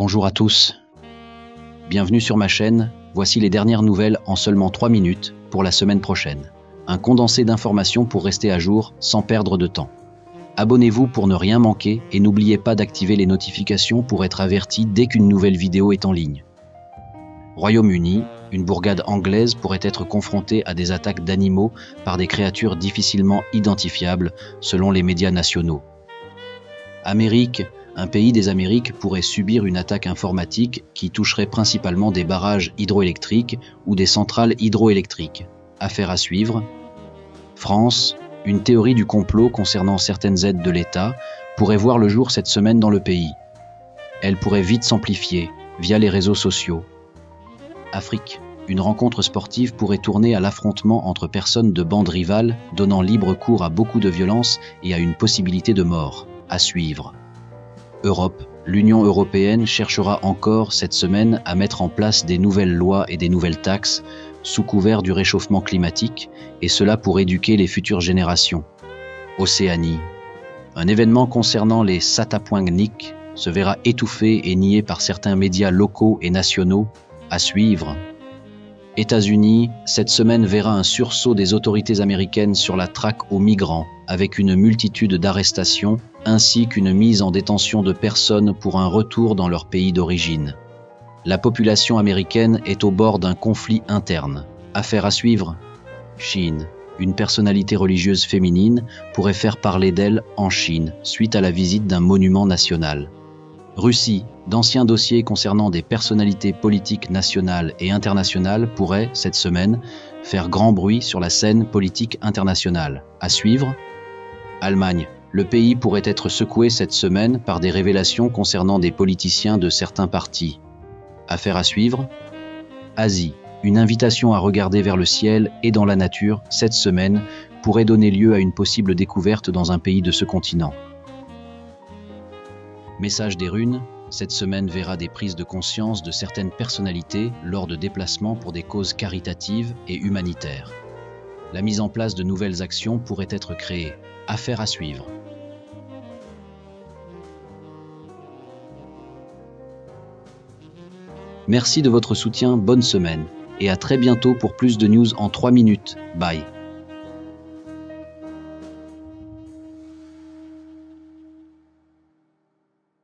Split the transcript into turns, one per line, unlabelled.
Bonjour à tous, bienvenue sur ma chaîne, voici les dernières nouvelles en seulement 3 minutes pour la semaine prochaine. Un condensé d'informations pour rester à jour sans perdre de temps. Abonnez-vous pour ne rien manquer et n'oubliez pas d'activer les notifications pour être averti dès qu'une nouvelle vidéo est en ligne. Royaume-Uni, une bourgade anglaise pourrait être confrontée à des attaques d'animaux par des créatures difficilement identifiables selon les médias nationaux. Amérique, un pays des Amériques pourrait subir une attaque informatique qui toucherait principalement des barrages hydroélectriques ou des centrales hydroélectriques. Affaire à suivre. France, une théorie du complot concernant certaines aides de l'État pourrait voir le jour cette semaine dans le pays. Elle pourrait vite s'amplifier via les réseaux sociaux. Afrique, une rencontre sportive pourrait tourner à l'affrontement entre personnes de bandes rivales, donnant libre cours à beaucoup de violence et à une possibilité de mort. À suivre. Europe, l'Union européenne cherchera encore cette semaine à mettre en place des nouvelles lois et des nouvelles taxes sous couvert du réchauffement climatique, et cela pour éduquer les futures générations. Océanie, un événement concernant les Satapoingnik se verra étouffé et nié par certains médias locaux et nationaux. À suivre. États-Unis, cette semaine verra un sursaut des autorités américaines sur la traque aux migrants, avec une multitude d'arrestations ainsi qu'une mise en détention de personnes pour un retour dans leur pays d'origine. La population américaine est au bord d'un conflit interne. Affaire à suivre. Chine, une personnalité religieuse féminine pourrait faire parler d'elle en Chine suite à la visite d'un monument national. Russie, d'anciens dossiers concernant des personnalités politiques nationales et internationales pourraient, cette semaine, faire grand bruit sur la scène politique internationale. À suivre. Allemagne, le pays pourrait être secoué cette semaine par des révélations concernant des politiciens de certains partis. Affaire à suivre. Asie, une invitation à regarder vers le ciel et dans la nature, cette semaine, pourrait donner lieu à une possible découverte dans un pays de ce continent. Message des runes, cette semaine verra des prises de conscience de certaines personnalités lors de déplacements pour des causes caritatives et humanitaires. La mise en place de nouvelles actions pourrait être créée. Affaire à suivre. Merci de votre soutien, bonne semaine, et à très bientôt pour plus de news en 3 minutes. Bye.